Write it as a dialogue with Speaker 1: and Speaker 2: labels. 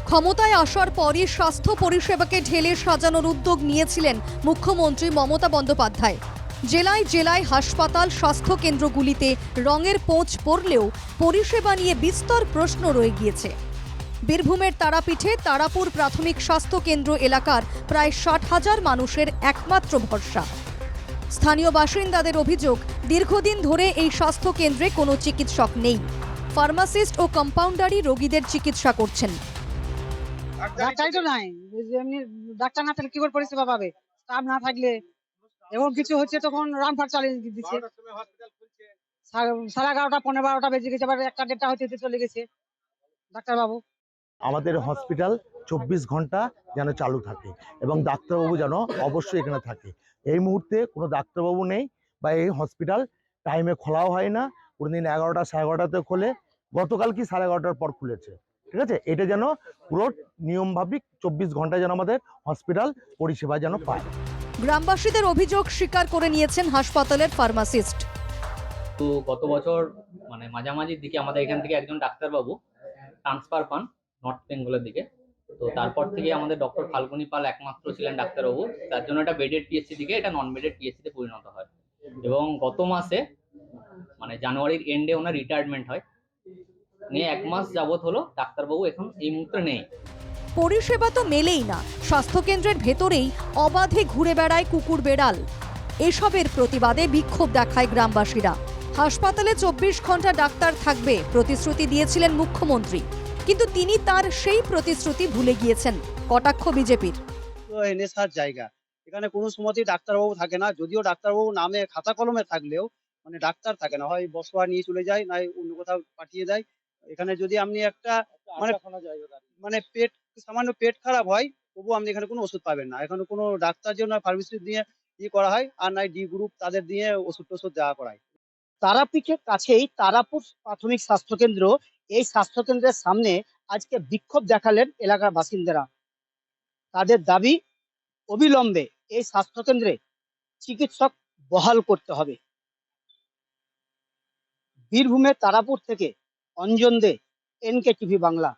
Speaker 1: ক্ষমতায় আসার পরই স্বাস্থ্য পরিষেবাকে ঢেলে সাজানোর উদ্যোগ নিয়েছিলেন মুখ্যমন্ত্রী মমতা বন্দ্যোপাধ্যায়। জেলায় জেলায় হাসপাতাল, স্বাস্থ্য কেন্দ্রগুলিতে রঙের পোঁচ পড়লেও পরিষেবা নিয়ে বিস্তর প্রশ্ন রয়ে গিয়েছে। বীরভূমের তারাপীঠে তারাপুর প্রাথমিক স্বাস্থ্য কেন্দ্র এলাকার প্রায় 60,000 মানুষের একমাত্র ভরসা। স্থানীয় বাসিন্দাদের অভিযোগ, দীর্ঘদিন ধরে এই স্বাস্থ্য কেন্দ্রে কোনো চিকিৎসক নেই। ফার্মাসিস্ট ও কম্পাউন্ডারই রোগীদের চিকিৎসা করছেন।
Speaker 2: ডাক্তারই তো নাই, এমনি ডাক্তার না থাকলে কি করে পরিষেবা পাবে? স্টাফ না থাকলে এবং কিছু হচ্ছে তখন রামফাট চালিয়ে দিচ্ছে। 11:30 15 বেজে গেছে, আবার 1টা 1:30 হতে চলে গেছে ডাক্তারবাবু।
Speaker 3: আমাদের হসপিটাল 24 ঘন্টা যেন চালু থাকে এবং ডাক্তারবাবু যেন অবশ্যই এখানে থাকে। এই মুহূর্তে কোনো ডাক্তারবাবু নেই বা এই হসপিটাল টাইমে খোলাও হয় না। কোনোদিন 11টা 11:30তে খোলে, গতকাল কি 11:30টার পর খুলেছে। ঠিক আছে, এটা যেন পুরো নিয়মভাবিক 24 ঘন্টা যেন আমাদের হসপিটাল পরিষেবা যেন পায়।
Speaker 1: গ্রামবাসীদের অভিযোগ স্বীকার করে নিয়েছেন হাসপাতালের ফার্মাসিস্ট।
Speaker 4: তো গত বছর মাঝামাঝির দিকে আমাদের এখান থেকে একজন ডাক্তারবাবু ট্রান্সফার পান নর্থ বেঙ্গলের দিকে। তো তারপর থেকে আমাদের ডক্টর ফাল্গুনী পাল একমাত্র ছিলেন ডাক্তারবাবু, তার জন্য এটা বেডেড টিএসসি থেকে এটা নন বেডেড টিএসসিতে পরিণত হয়। এবং গত মাসে জানুয়ারির এন্ডে ওনার রিটায়ারমেন্ট হয়। নিয়ে 1 মাস যাবত হলো ডাক্তারবাবু এখন এই মুহূর্তে নেই।
Speaker 1: পরিষেবা তো মেলেই না, স্বাস্থ্যকেন্দ্রের ভেতরেই অবাধে ঘুরে বেড়ায় কুকুর বেড়াল। এসবের প্রতিবাদে বিক্ষোভ দেখায় গ্রামবাসীরা। হাসপাতালে 24 ঘন্টা ডাক্তার থাকবে প্রতিশ্রুতি দিয়েছিলেন মুখ্যমন্ত্রী, কিন্তু তিনি তার সেই প্রতিশ্রুতি ভুলে গিয়েছেন। কটাক্ষ বিজেপির।
Speaker 5: নেশার জায়গা, এখানে কোনো সময়তেই ডাক্তারবাবু থাকে না। যদিও ডাক্তারবাবু নামে খাতা কলমে থাকলেও ডাক্তার থাকে না, হয় বসোয়া নিয়ে চলে যায়, নয় অন্য কোথাও পাঠিয়ে দেয়। এখানে যদি আপনি একটা পেট সামান্য পেট খারাপ হয়, তবু আপনি এখানে কোনো ওষুধ পাবেন না। এখানে কোনো ডাক্তার জন্য ফার্মেসি দিয়ে করা হয়, আর নাই ডি গ্রুপ তাদের দিয়ে ওষুধ টষুধ দেওয়া করায়।
Speaker 2: তারাপীঠের কাছেই তারাপুর প্রাথমিক স্বাস্থ্য কেন্দ্র। এই স্বাস্থ্য কেন্দ্রের সামনে আজকে বিক্ষোভ দেখালেন এলাকার বাসিন্দারা। তাদের দাবি, অবিলম্বে এই স্বাস্থ্য কেন্দ্রে চিকিৎসক বহাল করতে হবে। বীরভূমের তারাপুর থেকে অঞ্জন দে, NK টিভি বাংলা।